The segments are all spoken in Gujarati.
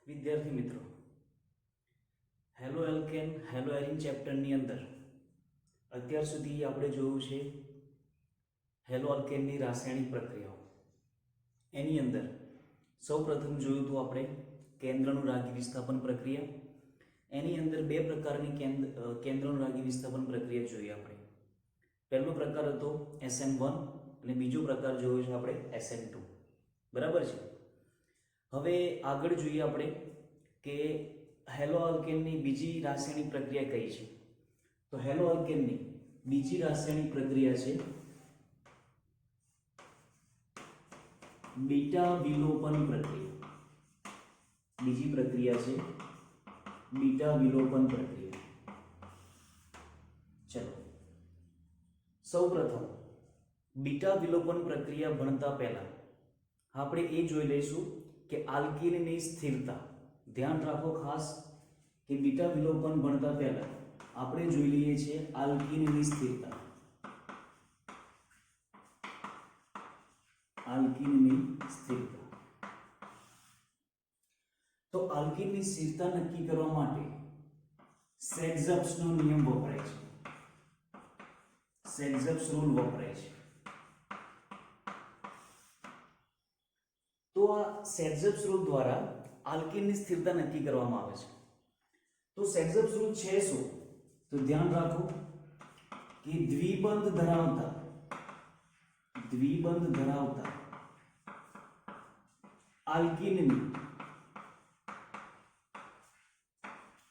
વિદ્યાર્થી મિત્રો, હેલો એલ્કેન હેલો એરિન ચેપ્ટરની અંદર અત્યાર સુધી આપણે જોયું છે હેલો અલ્કેનની રાસાયણિક પ્રક્રિયાઓ. એની અંદર સૌપ્રથમ જોયું હતું આપણે કેન્દ્રનું રાગી વિસ્થાપન પ્રક્રિયા. એની અંદર બે પ્રકારની કેન્દ્રનું રાગી વિસ્થાપન પ્રક્રિયા જોઈ આપણે. પહેલો પ્રકાર હતો SN1 અને બીજો પ્રકાર જોયો છે આપણે SN2. બરાબર છે. હવે આગળ જોઈએ આપણે કે હેલો અલ્કેનની બીજી રાસાયણિક પ્રક્રિયા કઈ છે. તો હેલો અલ્કેનની બીજી રાસાયણિક પ્રક્રિયા છે બીટા વિલોપન પ્રક્રિયા. બીજી પ્રક્રિયા છે બીટા વિલોપન પ્રક્રિયા. ચલો સૌપ્રથમ બીટા વિલોપન પ્રક્રિયા ભણતા પહેલા આપણે એ જોઈ લઈશું કે આલ્કીનની સ્થિરતા. ધ્યાન રાખો ખાસ કે બીટા વિલોપન ભણતા પહેલા આપણે જોઈ લઈએ છીએ આલ્કીનની સ્થિરતા. આલ્કીનની સ્થિરતા. તો આલ્કીનની સ્થિરતા નક્કી કરવા માટે સેક્ઝપ્સનો નિયમ વપરાય છે. સેક્ઝપ્સ રૂલ વપરાય છે. તો આ સેક્ઝપ્સ રૂલ દ્વારા આલ્કીનની સ્થિરતા નક્કી કરવામાં આવે છે. તો સેક્ઝપ્સ રૂલ છે શું? તો ધ્યાન રાખો કે દ્વિબંધ ધરાવતા આલ્કીનની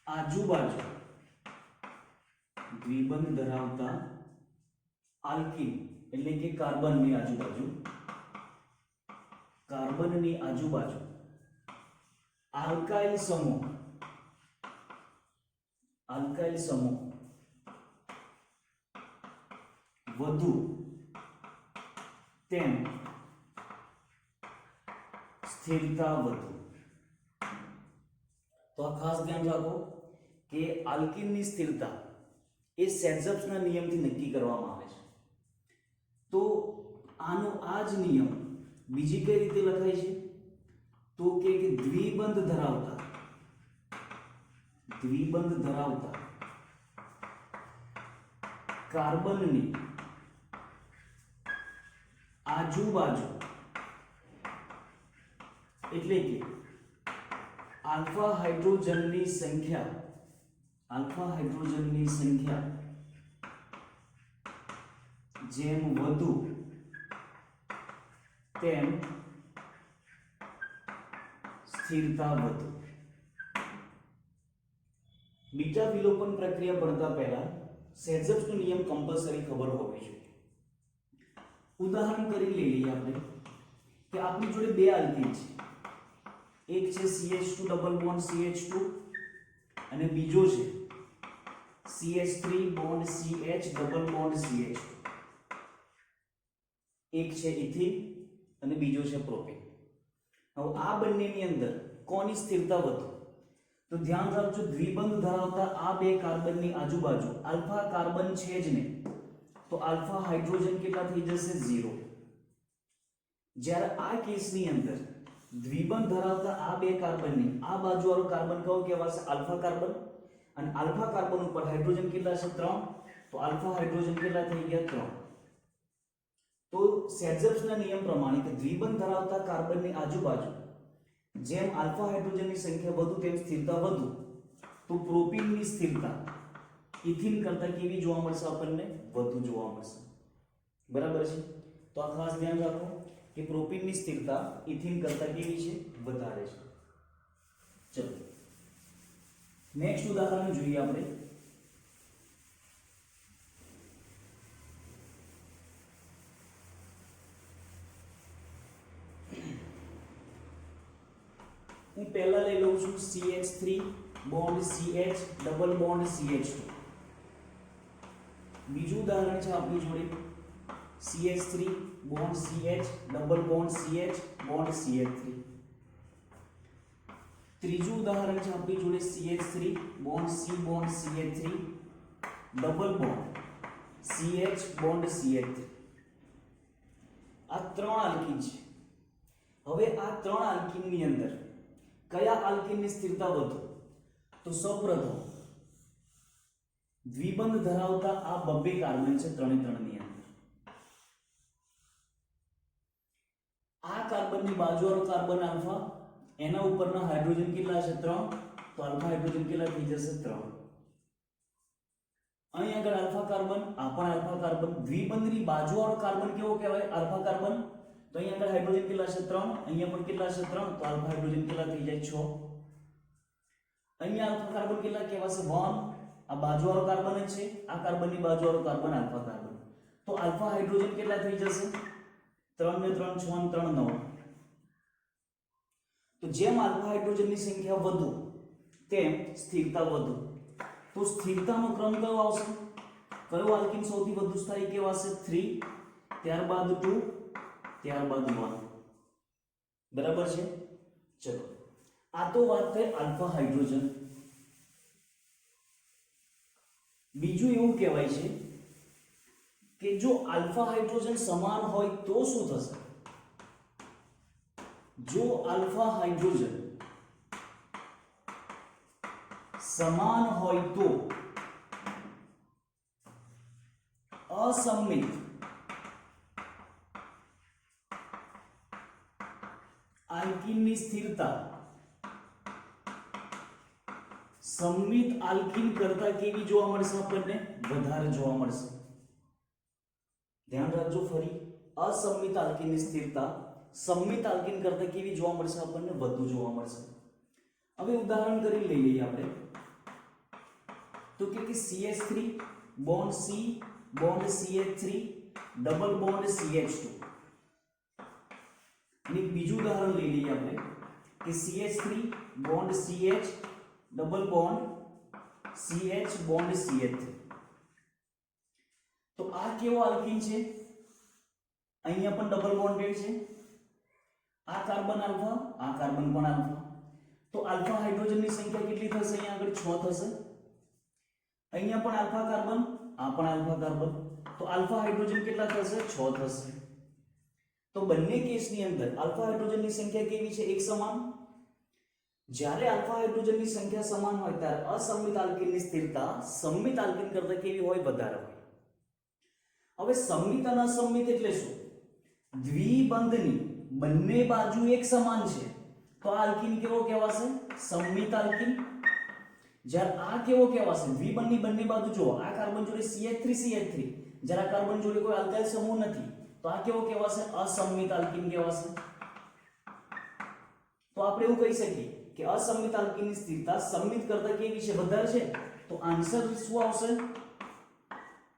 આજુબાજુ દ્વિબંધ ધરાવતા આલ્કીન એટલે કે કાર્બનની આજુબાજુ આલ્કાઇલ સમૂહ વધુ તેમ સ્થિરતા વધુ. તો આ ખાસ ધ્યાન રાખો કે આલ્કીનની સ્થિરતા એ સેક્ઝપ્સના નિયમથી નક્કી કરવામાં આવે છે. તો આનો આ જ નિયમ બીજી કઈ રીતે લખાય છે? તો કે દ્વિબંધ ધરાવતા કાર્બનની આજુબાજુ એટલે કે આલ્ફા હાઇડ્રોજનની સંખ્યા જેમ વધુ તેમ સ્થિરતા વધુ. બીટા વિલોપન પ્રક્રિયા ભણતા પહેલા સેક્ઝપ્સનો નિયમ કમ્પલસરી ખબર હોવી જોઈએ. ઉદાહરણ કરી લઈએ આપણે કે આપણી જોડે બે આલ્કીન છે. એક છે CH2 ડબલ બોન્ડ CH2 અને બીજો છે CH3 bond CH double bond CH2. એક છે ઇથિન અને બીજો છે પ્રોપેન. હવે આ બંનેની અંદર કોની સ્થિરતા વધુ? તો ધ્યાન રાખજો, દ્વિબંધ ધરાવતા આ બે કાર્બનની આજુબાજુ આલ્ફા કાર્બન છે જ નહીં, તો આલ્ફા હાઇડ્રોજન કેટલા થઈ જશે? 0. જ્યારે આ કેસની અંદર દ્વિબંધ ધરાવતા આ બે કાર્બનની આ બાજુવાળો કાર્બન કયો કહેવાશે? Alpha carbon. અને આલ્ફા કાર્બન ઉપર હાઇડ્રોજન કેટલા છે? 3. તો આલ્ફા હાઇડ્રોજન કેટલા થઈ ગયા? 3. તો સેક્ઝપ્સના નિયમ પ્રમાણે કે દ્વિબંધ ધરાવતા કાર્બનની આજુબાજુ જેમ આલ્ફા હાઇડ્રોજનની સંખ્યા વધુ તેમ સ્થિરતા વધુ. તો પ્રોપીનની સ્થિરતા ઇથિન કરતા કેવી જોવા મળશે? આપણને વધુ જોવા મળશે. બરાબર છે. તો આ ખાસ ધ્યાન રાખો કે પ્રોપીનની સ્થિરતા ઇથિન કરતા કેવી છે? વધારે છે. ચલો નેક્સ્ટ ઉદાહરણ જોઈએ આપણે. હું પહેલા લઈ લઉં છું CH3 bond CH double bond CH2. બીજું ઉદાહરણ છે આપણી જોડે CH3 bond CH double bond CH bond CH3. ત્રીજું ઉદાહરણ છે આપણી જોડે CH3 bond C bond CH3 double bond CH bond CH3. આ ત્રણ આલ્કીન છે. હવે આ ત્રણ આલ્કીનની અંદર કયા આલ્કીનની સ્થિરતા વધુ? તો સૌપ્રથમ દ્વિબંધ ધરાવતા આ બબ્બે કાર્બન છે ત્રણે ત્રણની અંદર. આ કાર્બનની બાજુવાળો કાર્બન આલ્ફા, એના ઉપરના હાઇડ્રોજન કેટલા છે? 3. તો આલ્ફા હાઇડ્રોજન કેટલા થઈ જશે? 3. અહીં આગળ આલ્ફા કાર્બન, આ પણ આલ્ફા કાર્બન. દ્વિબંધની બાજુવાળો કાર્બન કેવો કહેવાય? Alpha carbon. તો અહીં આગળ હાઇડ્રોજન કેટલા છે? 3. અહીંયા પણ કેટલા છે? 3. તો આલ્ફા હાઇડ્રોજન કેટલા થઈ જાય? 6. અહીંયા આલ્ફા કાર્બન કેટલા કહેવાશે? 1. આ બાજુવાળો કાર્બન જ છે, આ કાર્બનની બાજુવાળો કાર્બન આલ્ફા કાર્બન. તો આલ્ફા હાઇડ્રોજન કેટલા થઈ જશે? 3 ને 3 6 ને 3 9. તો જેમ આલ્ફા હાઇડ્રોજનની સંખ્યા વધુ તેમ સ્થિરતા વધુ. તો સ્થિરતાનો ક્રમ કયો આવશે? કયો આલ્કીન સૌથી વધુ સ્થાયી કહેવાશે? 3, ત્યારબાદ 2, ત્યારબાદ 1. બરાબર છે? ચલો, આ તો વાત થઈ આલ્ફા હાઇડ્રોજન. બીજું એવું કહેવાય છે કે જો આલ્ફા હાઇડ્રોજન સમાન હોય તો શું થશે? જો આલ્ફા હાઇડ્રોજન સમાન હોય તો અસમમિત આલ્કીનની સ્થિરતા સંમિત આલ્કીન કરતા કેવી જોવા મળશે? આપણને વધારે જોવા મળશે. ધ્યાન રાખજો ફરી, અસમમિત આલ્કીનની સ્થિરતા સંમિત આલ્કીન કરતા કેવી જોવા મળશે? આપણને વધુ જોવા મળશે. હવે ઉદાહરણ કરી લઈએ આપણે. તો કે CH3 bond C bond CH3 double bond CH2. અને બીજું ઉદાહરણ લઈ લઈએ આપણે કે CH3 bond CH double bond CH bond CH3. તો આ કેવો આલ્કીન છે? અહીંયા પણ ડબલ બોન્ડેડ છે. આ કાર્બન આલ્ફા, આ કાર્બન પણ આલ્ફા. તો આલ્ફા હાઇડ્રોજનની સંખ્યા કેટલી થશે? અહીંયા આગળ 6 થશે. અહીંયા પણ આલ્ફા કાર્બન, આ પણ આલ્ફા કાર્બન. તો આલ્ફા હાઇડ્રોજન કેટલા થશે? 6 થશે. તો બંને કેસની અંદર આલ્ફા હાઇડ્રોજનની સંખ્યા કેવી છે? એક સમાન. જ્યારે આલ્ફા હાઇડ્રોજનની સંખ્યા સમાન હોય ત્યારે અસમમિત આલ્કીનની સ્થિરતા સંમિત આલ્કીન કરતા કેવી હોય? વધારે હોય. હવે સંમિત અને અસમમિત એટલે શું? દ્વિબંધની બંને બાજુ એક સમાન છે તો આ આલ્કીન કેવો કહેવાશે? સંમિત આલ્કીન. જ્યારે આ કેવો કહેવાશે? દ્વિબંધની બંને બાજુ જો આ કાર્બન જોડે CH3 જ્યારે આ કાર્બન જોડે કોઈ આલ્કાઇલ સમૂહ નથી તો આ કેવો કહેવાશે? અસમમિત આલ્કીન કહેવાશે. તો આપણે એવું કહી શકીએ કે અસમમિત આલ્કીનની સ્થિરતા સંમિત કરતા કેવી છે? વધારે છે. તો આન્સર શું આવશે?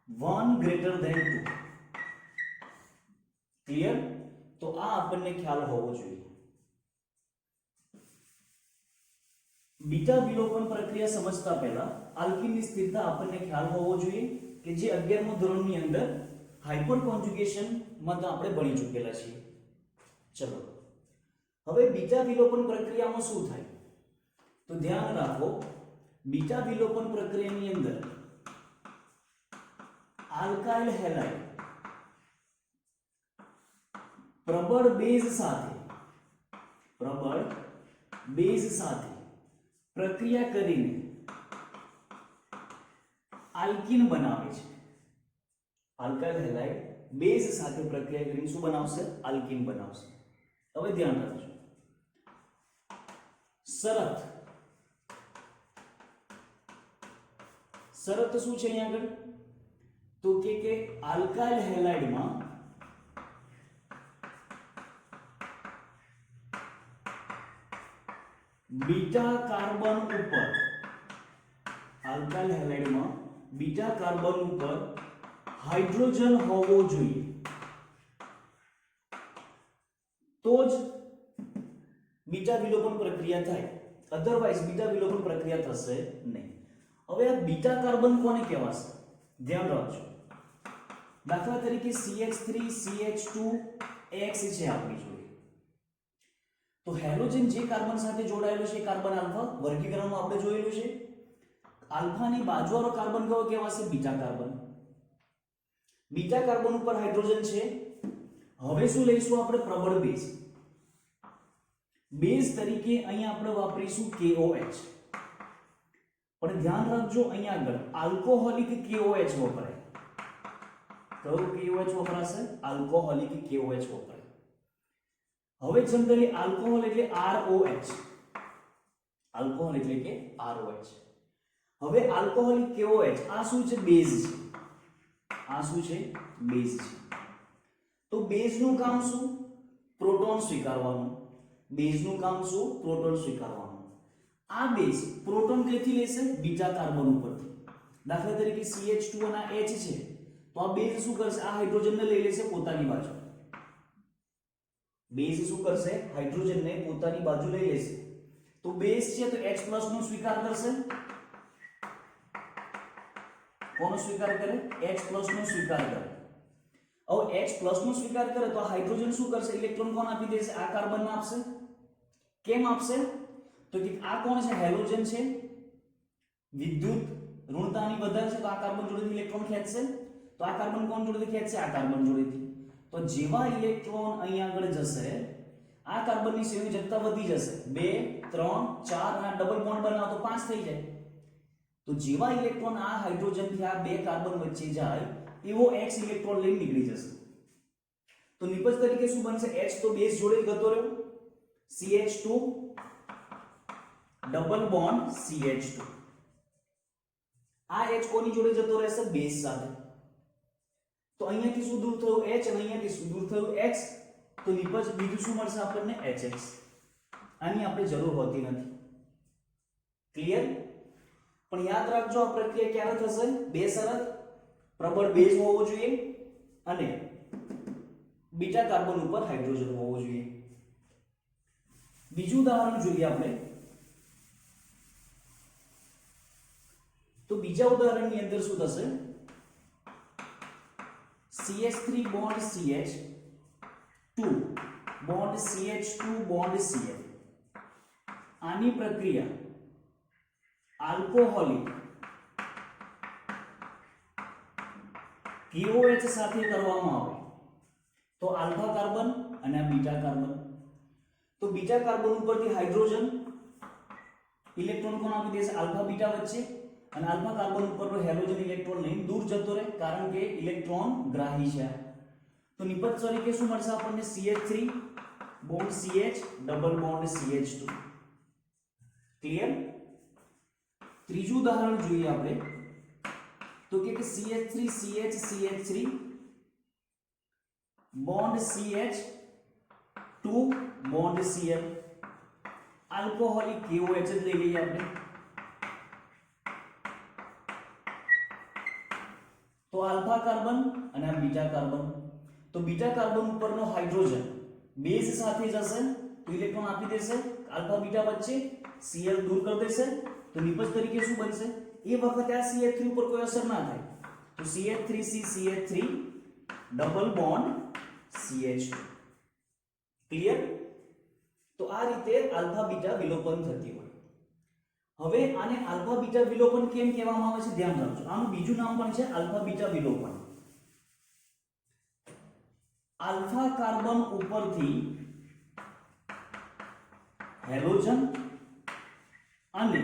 1 greater than 2. ક્લિયર? તો આ આપણને ખ્યાલ હોવો જોઈએ. બીટા વિલોપન પ્રક્રિયા સમજતા પહેલા આલ્કીનની સ્થિરતા આપણને ખ્યાલ હોવો જોઈએ કે જે 11મા ધોરણની અંદર હાઇપર કોન્જુગેશન માં તો આપણે ભણી ચૂકેલા છીએ. ચલો, હવે બીટા વિલોપન પ્રક્રિયામાં શું થાય? તો ધ્યાન રાખો, બીટા વિલોપન પ્રક્રિયાની અંદર આલ્કાઇલ હેલાઇડ પ્રબળ બેઝ સાથે પ્રક્રિયા કરીને આલ્કીન બનાવે છે. આલ્કાઇલ હેલાઇડ બેઝ સાથે પ્રક્રિયા કરીને શું બનાવશે? આલ્કીન બનાવશે. હવે ધ્યાન રાખજો, શરત શું છે અહીંયા આગળ? તો કે આલ્કાઇલ હેલાઇડમાં બીટા કાર્બન ઉપર આલ્કાઇલ હેલાઇડમાં બીટા કાર્બન ઉપર હાઇડ્રોજન હોવો જોઈએ તો જ બીટા વિલોપન પ્રક્રિયા થાય, અધરવાઇઝ બીટા વિલોપન પ્રક્રિયા થશે નહીં. હવે આ બીટા કાર્બન કોને કહેવાશે? ધ્યાન રાખજો. દાખલા તરીકે CH3 CH2 X છે આપણી જોડે. તો હેલોજન જે કાર્બન સાથે જોડાયેલો છે એ કાર્બન આલ્ફા વર્ગીકરણમાં આપણે જોયેલું છે. આલ્ફાની બાજુવાળો કાર્બન કયો કહેવાશે? Beta carbon. બીટા કાર્બન ઉપર હાઇડ્રોજન છે. હવે શું લઈશું આપણે? પ્રબળ બેઝ. બેઝ તરીકે અહીંયા આપણે વાપરીશું KOH. પણ ધ્યાન રાખજો અહીંયા આગળ આલ્કોહોલિક KOH વપરાય. કયું KOH વપરાશે? આલ્કોહોલિક KOH વપરાય. હવે જનરલી આલ્કોહોલ એટલે ROH. આલ્કોહોલ એટલે કે ROH. હવે આલ્કોહોલિક KOH આ શું છે? બેઝ છે. આ શું છે? બેઝ છે. તો બેઝનું કામ શું? પ્રોટોન સ્વીકારવાનું. બેઝનું કામ શું? પ્રોટોન સ્વીકારવાનું. આ બેઝ પ્રોટોન કઈથી લેશે? બીટા કાર્બન ઉપરથી. દાખલા તરીકે CH2 અને H છે તો આ બેઝ શું કરશે? આ હાઇડ્રોજનને લઈ લેશે પોતાની બાજુ. બેઝ શું કરશે? હાઇડ્રોજનને પોતાની બાજુ લઈ લેશે. તો બેઝ છે તો H+ નો સ્વીકાર કરશે. કોનો સ્વીકાર કરે? H+ નો સ્વીકાર કરે. હવે H+ નો સ્વીકાર કરે તો હાઇડ્રોજન શું કરશે? ઇલેક્ટ્રોન કોણ આપી દેશે? આ કાર્બનને આપશે. કેમ આપશે? તો કે આ કોણ છે? હેલોજન છે. વિદ્યુત ઋણતાની વધારે છે તો આ કાર્બન જોડેથી ઇલેક્ટ્રોન ખેંચશે. તો આ કાર્બન કોણ જોડેથી ખેંચશે? આ કાર્બન જોડેથી. તો જેવા ઇલેક્ટ્રોન અહીંયા આગળ જશે આ કાર્બનની સંયોજકતા વધી જશે. 2 3 4 અને ડબલ બોન્ડ બનાવો તો 5 થઈ જાય. તો જેવા ઇલેક્ટ્રોન આ હાઇડ્રોજન થી આ બે કાર્બન વચ્ચે જાય એવો X ઇલેક્ટ્રોન લઈને નીકળી જશે. તો નિપજ તરીકે શું બનશે? H તો બેઝ જોડે જ ગતો રહ્યો. CH2 double bond CH2. આ H કોની જોડે જતો રહેશે? બેઝ સાથે. તો અહીંયાથી શું દૂર થયું? H અને અહીંયાથી શું દૂર થયું? X. તો નિપજ બીજું શું મળશે આપણને? HX. આની આપણે જરૂર હોતી નથી. ક્લિયર? પણ યાદ રાખજો આ પ્રક્રિયા ક્યારે થશે? બે શરત. પ્રબળ બેઝ હોવો જોઈએ અને બીટા કાર્બન ઉપર હાઇડ્રોજન હોવો જોઈએ. બીજું ઉદાહરણ જોઈએ આપણે. તો બીજા ઉદાહરણની અંદર શું થશે? CH3 bond CH2 bond CH2 bond Cl. આની પ્રક્રિયા આલ્કોહોલિક KOH સાથે કરવામાં આવે તો આલ્ફા કાર્બન અને આ બીટા કાર્બન. તો બીટા કાર્બન ઉપરથી હાઇડ્રોજન ઇલેક્ટ્રોન કોણ આપી દેશે? આલ્ફા બીટા વચ્ચે. અને આલ્ફા કાર્બન ઉપરનો હેલોજન ઇલેક્ટ્રોન લઈને દૂર જતો રહે કારણ કે ઇલેક્ટ્રોન ગ્રાહી છે. તો નિપજ તરીકે શું મળશે આપણને? CH3 bond CH double bond CH2. Clear? ત્રીજું ઉદાહરણ જોઈએ આપણે. તો કે CH3 CH CH3 bond CH2 bond Cl. Alcoholic KOH જ લઈ લઈએ આપણે. તો આલ્ફા કાર્બન અને આ બીટા કાર્બન. તો બીટા કાર્બન ઉપરનો હાઇડ્રોજન બેઝ સાથે જશે તો ઇલેક્ટ્રોન આપી દેશે આલ્ફા બીટા વચ્ચે. Cl દૂર કરી દેશે તો નિપજ તરીકે શું બનશે? એ વખતે આ CH3 ઉપર કોઈ અસર ના થાય તો CH3C CH3 double bond CH2. Clear? તો આ રીતે આલ્ફા બીટા વિલોપન થતી હોય. હવે આને આલ્ફા બીટા વિલોપન કેમ કહેવામાં આવે છે? ધ્યાન રાખજો. આનું બીજું નામ પણ છે આલ્ફા બીટા વિલોપન. આલ્ફા કાર્બન ઉપરથી હેલોજન અને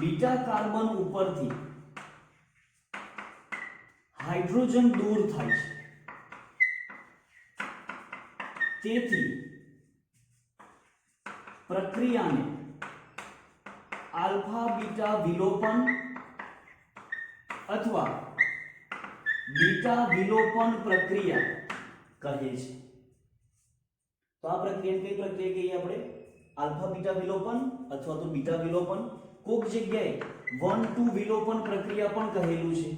બીટા કાર્બન ઉપરથી હાઇડ્રોજન દૂર થાય છે. તેથી પ્રક્રિયાને આલ્ફા બીટા વિલોપન અથવા બીટા વિલોપન પ્રક્રિયા કહે છે. તો આ પ્રક્રિયા કઈ પ્રક્રિયા કહીએ આપણે? આલ્ફા બીટા વિલોપન અથવા તો બીટા વિલોપન. કોક જગ્યાએ 1-2 વિલોપન પ્રક્રિયા પણ કહેલું છે.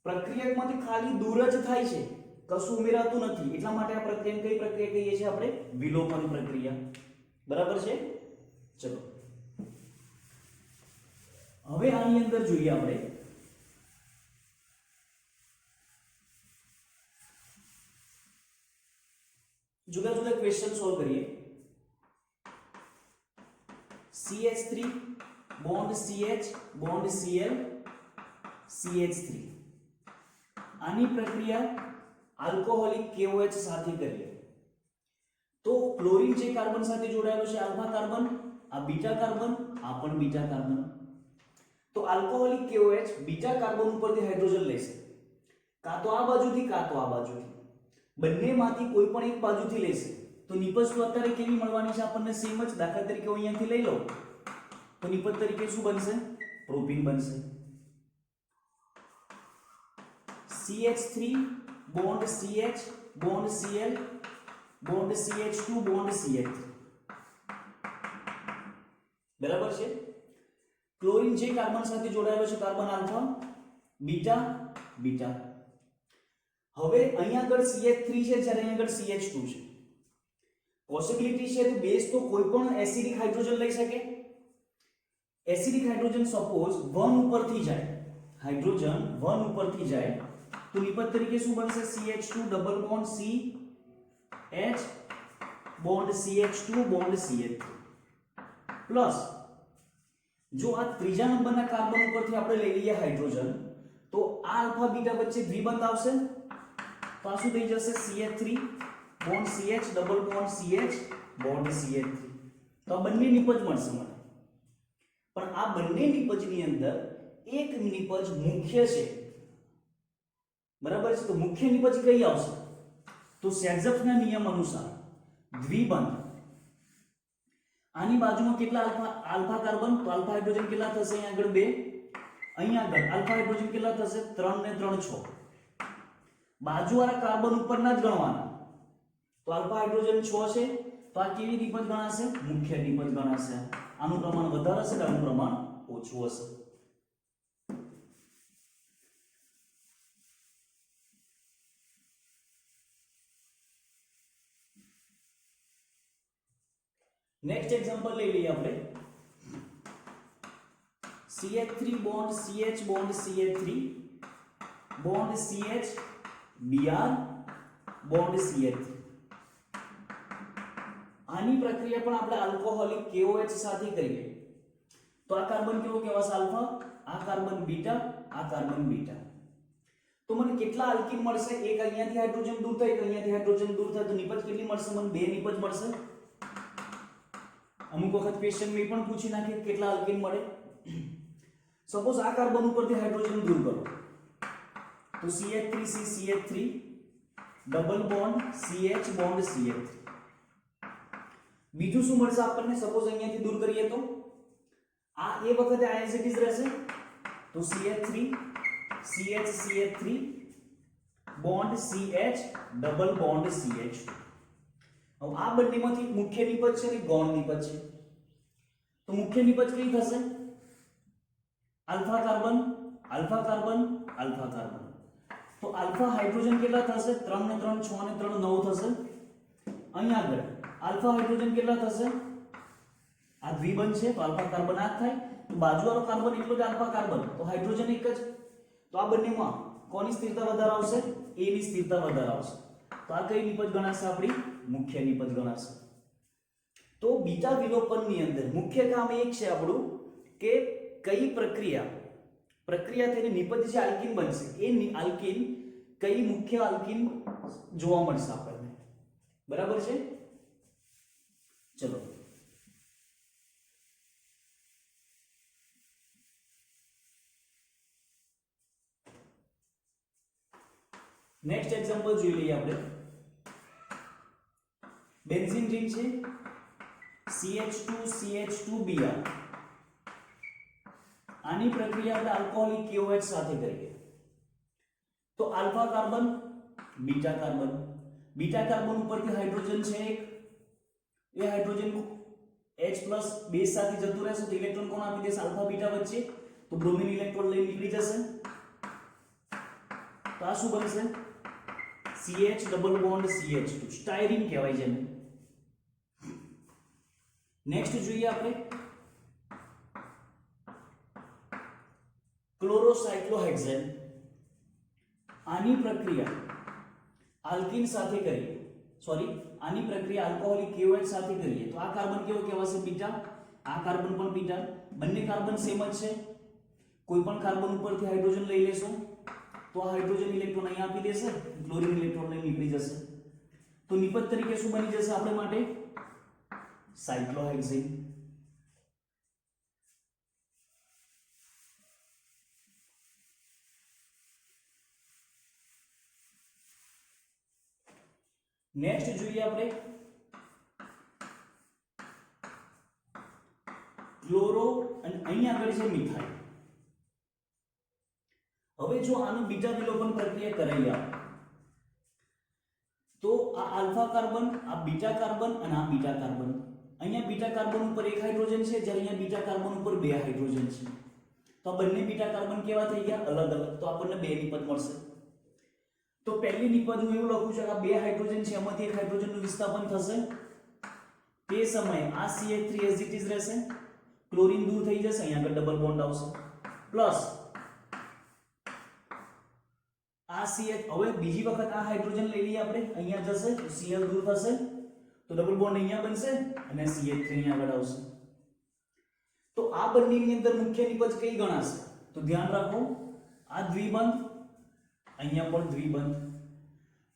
પ્રક્રિયામાંથી ખાલી દૂર જ થાય છે, કશું ઉમેરાતું નથી. એટલા માટે આ પ્રક્રિયાને કઈ પ્રક્રિયા કહીએ છીએ આપણે? વિલોપન પ્રક્રિયા. બરાબર છે? ચલો હવે આની અંદર જોઈએ આપણે જુદા જુદા ક્વેશ્ચન સોલ્વ કરીએ. CH3 bond CH bond Cl CH3. આની પ્રક્રિયા આલ્કોહોલિક KOH સાથે કરીએ તો ક્લોરીન જે કાર્બન સાથે જોડાયેલો છે આલ્ફા કાર્બન, આ બીટા કાર્બન, આ પણ બીટા કાર્બન. તો આલ્કોહોલિક KOH બીટા કાર્બન ઉપરથી હાઇડ્રોજન લેશે, કાં તો આ બાજુથી કાં તો આ બાજુથી, બંનેમાંથી કોઈ પણ એક બાજુથી લેશે. તો નિપજ તો અત્યારે કેવી મળવાની છે આપણને? સેમ જ. દાખલા તરીકે હું અહીંયાથી લઈ લઉં તો નિપજ તરીકે શું બનશે? પ્રોપીન બનશે. CH3 bond CH bond Cl bond CH2 bond CH3. બરાબર છે. ક્લોરીન જે કાર્બન સાથે જોડાયેલો છે કાર્બન આલ્ફા, બીટા, બીટા. હવે અહીંયા આગળ CH3 છે, જ્યારે અહીંયા આગળ CH2 છે. પોસિબિલિટી છે તો બેઝ તો કોઈ પણ એસિડિક હાઇડ્રોજન લઈ શકે. એસિડિક હાઇડ્રોજન સપોઝ 1 ઉપરથી જાય, હાઇડ્રોજન 1 ઉપરથી જાય તો નિપજ તરીકે શું બનશે? CH2 double bond CH bond CH2 bond CH3 plus જો આ ત્રીજા નંબરના કાર્બન ઉપરથી આપણે લઈ લઈએ હાઇડ્રોજન તો આ આલ્ફા બીટા વચ્ચે દ્વિબંધ આવશે તો આ શું થઈ જશે? CH3 bond CH double bond CH bond CH3. તો આ બંને નિપજ મળશે મને. પણ આ બંને નિપજની અંદર એક નિપજ મુખ્ય છે, બરાબર છે. તો મુખ્ય નિપજ કઈ આવશે? તો સેડઝફના નિયમ અનુસાર દ્વિબંધ. આની બાજુમાં કેટલા આલ્ફા કાર્બન? તો આલ્ફા હાઇડ્રોજન કેટલા થશે? અહીંયા આગળ 2, અહીંયા આગળ આલ્ફા હાઇડ્રોજન કેટલા થશે? 3 ને 3 6. બાજુવાળા કાર્બન ઉપરના જ ગણવાના. તો આલ્ફા હાઇડ્રોજન 6 છે તો આ કેવી નિપજ ગણાશે? મુખ્ય નિપજ ગણાશે. આનું પ્રમાણ વધારે હશે, આનું પ્રમાણ ઓછું હશે. નેક્સ્ટ એક્ઝામ્પલ લઈ લઈએ આપણે. CH3 bond CH bond CH3 bond CH Br bond CH3. આની પ્રક્રિયા પણ આપણે આલ્કોહોલિક KOH સાથે કરીએ તો આ કાર્બન કેવો કહેવાશે? આલ્ફા, આ કાર્બન બીટા, આ કાર્બન બીટા. તો મને કેટલા આલ્કીન મળશે? એક અહીંયાથી હાઇડ્રોજન દૂર થાય, એક અહીંયાથી હાઇડ્રોજન દૂર થાય, તો નિપજ કેટલી મળશે? મને 2 નિપજ મળશે. અમુક વખત ક્વેશ્ચન મે પણ પૂછી નાખે કેટલા આલ્કીન મળે. સપોઝ આ કાર્બન ઉપરથી હાઇડ્રોજન દૂર કરો તો CH3C CH3 double bond CH bond CH3. બીજું શું મળશે આપણને? સપોઝ અહીંયાથી દૂર કરીએ તો આ એ વખતે આ એઝ ઇટ ઇઝ રહેશે તો CH3 CH CH3 bond CH double bond CH. હવે આ બંનેમાંથી મુખ્ય નિપજ છે ને ગૌણ નિપજ છે. તો મુખ્ય નિપજ કઈ થશે? Alpha carbon, alpha carbon, alpha carbon. તો આલ્ફા હાઇડ્રોજન કેટલા થશે? 3 ને 3 6 ને 3 9 થશે. અહીંયા આગળ આલ્ફા હાઇડ્રોજન કેટલા થશે? આ દ્વિબંધ છે તો આલ્ફા કાર્બન આ થાય તો બાજુવાળો કાર્બન એટલો જ આલ્ફા કાર્બન, તો હાઇડ્રોજન એક જ. તો આ બંનેમાં કોની સ્થિરતા વધારે આવશે? A ની સ્થિરતા વધારે આવશે. તો આ કઈ નિપજ ગણાશે? આપણી મુખ્ય નિપજ ગણાશે. તો બીટા વિલોપનની અંદર મુખ્ય કામ એક છે આપણું કે કઈ પ્રક્રિયા થઈને નિપજ જે આલ્કીન બનશે એ આલ્કીન કઈ મુખ્ય આલ્કીન જોવા મળશે આપણને. બરાબર છે? ચલો નેક્સ્ટ એક્ઝામ્પલ જોઈ લઈએ આપણે. બેન્ઝીન રિંગ છે CH2CH2Br. આની પ્રક્રિયા આપણે આલ્કોહોલિક KOH સાથે કરીએ તો alpha carbon, beta carbon. Beta carbon ઉપરથી હાઇડ્રોજન છે એક, એ હાઇડ્રોજન H+ બેઝ સાથે જતું રહેશે તો ઇલેક્ટ્રોન કોણ આપી દેશે? આલ્ફા બીટા વચ્ચે. તો બ્રોમિન ઇલેક્ટ્રોન લઈ નીકળી જશે તો આ શું બનશે? CH double bond CH2. Styrene કહેવાય છે. નેક્સ્ટ જોઈએ આપણે ક્લોરોસાયક્લોહેક્સેન. આની પ્રક્રિયા આલ્કીન સાથે કરીએ, આની પ્રક્રિયા આલ્કોહોલિક KOH સાથે કરીએ તો આ કાર્બન કેવો કહેવાશે? બીટા. આ કાર્બન પણ બીટા. બંને કાર્બન સેમ જ છે. કોઈ પણ કાર્બન ઉપરથી હાઇડ્રોજન લઈ લેશો તો આ હાઇડ્રોજન ઇલેક્ટ્રોન અહીંયા આપી દેશે, ક્લોરીન ઇલેક્ટ્રોન લઈ નીકળી જશે. તો નિપજ તરીકે શું બની જશે આપણે માટે? સાયક્લોહેક્ઝેન. નેક્સ્ટ જોઈએ આપણે ક્લોરો અને અહીંયા આગળ છે મિથાઇલ. હવે જો આનું બીજા વિલોપન પ્રક્રિયા કરાઈએ તો આ આલ્ફા કાર્બન, આ બીટા કાર્બન અને આ બીટા કાર્બન, અહીંયા બીટા કાર્બન ઉપર એક હાઇડ્રોજન છે જ્યારે અહીંયા બીટા કાર્બન ઉપર બે હાઇડ્રોજન છે. તો આ બંને બીટા કાર્બન કેવા થઈ ગયા? અલગ અલગ. તો આપણને બે નિપજ મળશે. તો પહેલી નિપજ હું એવું લખું છું કે આ બે હાઇડ્રોજન છે એમાંથી એક હાઇડ્રોજનનું વિસ્થાપન થશે. તે સમયે આ CH3 એઝ ઇટ ઇઝ રહેશે, ક્લોરીન દૂર થઈ જશે, અહીંયા આગળ ડબલ બોન્ડ આવશે, પ્લસ આ CH. હવે બીજી વખત આ હાઇડ્રોજન લઈ લઈએ આપણે, અહીંયા જશે તો Cl દૂર થશે તો ડબલ બોન્ડ અહીંયા બનશે અને CH3 અહીંયા આગળ આવશે. તો આ બંનેની અંદર મુખ્ય નિપજ કઈ ગણાશે? તો ધ્યાન રાખો, આ દ્વિબંધ, અહીંયા પણ દ્વિબંધ.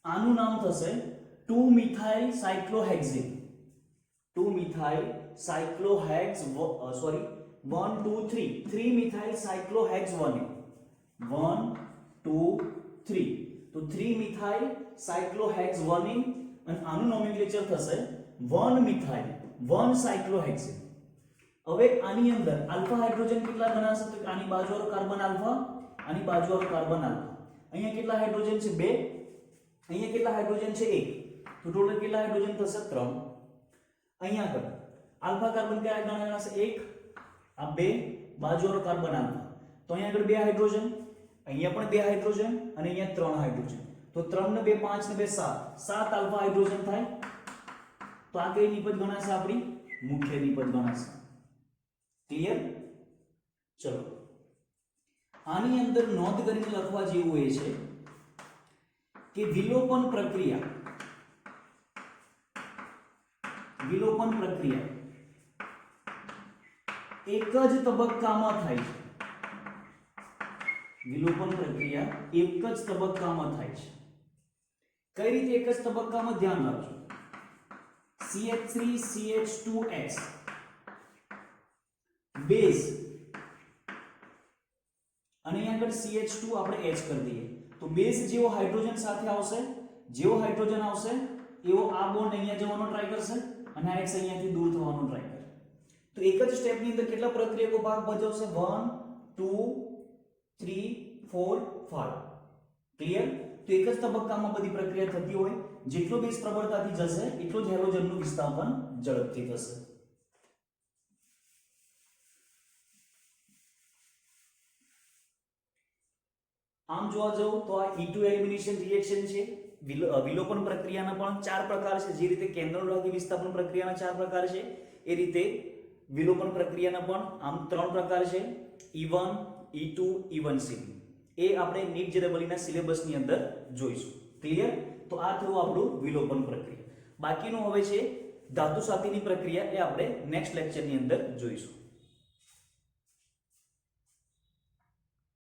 આનું નામ થશે 2-મિથાઇલ સાયક્લોહેક્ઝેન. 2-મિથાઇલ સાયક્લોહેક્સ 1 2 3 3-મિથાઇલ સાયક્લોહેક્ઝ 1 2 3. તો 3-મિથાઇલ સાયક્લોહેક્સ 1 અને આનું નોમેનક્લેચર થશે 1-મિથાઇલ 1-સાયક્લોહેક્સેન. હવે આની અંદર આલ્ફા હાઇડ્રોજન કેટલા બનાવશે? તો આની બાજુવાળો કાર્બન આલ્ફા, આની બાજુવાળો કાર્બન આલ્ફા. અહીંયા કેટલા હાઇડ્રોજન છે? 2. અહીંયા કેટલા હાઇડ્રોજન છે? 1. તો ટોટલ કેટલા હાઇડ્રોજન થશે? 3. અહીંયા આગળ આલ્ફા કાર્બન કયા ગણાશે? 1. આ 2 બાજુવાળો કાર્બન આલ્ફા. તો અહીંયા આગળ 2 હાઇડ્રોજન, અહીંયા પણ 2 હાઇડ્રોજન અને અહીંયા 3 હાઇડ્રોજન. તો 3 ને 2 5 ને 2 7 7 આલ્ફા હાઇડ્રોજન થાય. તો આ કઈ નિપજ ગણાશે? આપણી મુખ્ય નિપજ ગણાશે. ક્લિયર? ચલો, આની અંદર નોંધ કરીને લખવા જેવું એ છે કે વિલોપન પ્રક્રિયા એક જ તબક્કામાં થાય છે. વિલોપન પ્રક્રિયા એક જ તબક્કામાં થાય છે. કઈ રીતે એક જ તબક્કામાં? ધ્યાન રાખજો. CH3 CH2X બેઝ અને અહીંયા આગળ CH2 આપણે H કરી દઈએ. તો બેઝ જેવો હાઇડ્રોજન સાથે આવશે, જેવો હાઇડ્રોજન આવશે એવો આ બોન્ડ અહીંયા જવાનો ટ્રાય કરશે અને આ X અહીંયાથી દૂર થવાનો ટ્રાય કરે. તો એક જ સ્ટેપની અંદર કેટલા પ્રક્રિયકો ભાગ ભજવશે? 1 2 3 4 5. ક્લિયર? તો એક જ તબક્કામાં બધી પ્રક્રિયા થતી હોય. જેટલો બેઝ પ્રબળતાથી જશે એટલો જ હાઇડ્રોજનનું વિસ્થાપન ઝડપથી થશે. આમ જોવા જાવ તો આ E2 એલિમિનેશન રિએક્શન છે. વિલોપન પ્રક્રિયાના પણ 4 પ્રકાર છે. જે રીતે કેન્દ્રોન્દ્રાકી વિસ્થાપન પ્રક્રિયાના 4 પ્રકાર છે એ રીતે વિલોપન પ્રક્રિયાના પણ આમ 3 પ્રકાર છે. E1 E2 E1C. એ આપણે નીટ JEE ના સિલેબસની અંદર જોઈશું. ક્લિયર? તો આ થયું આપણું વિલોપન પ્રક્રિયા. બાકીનું હવે છે ધાતુ સાથેની પ્રક્રિયા, એ આપણે નેક્સ્ટ લેક્ચરની અંદર જોઈશું.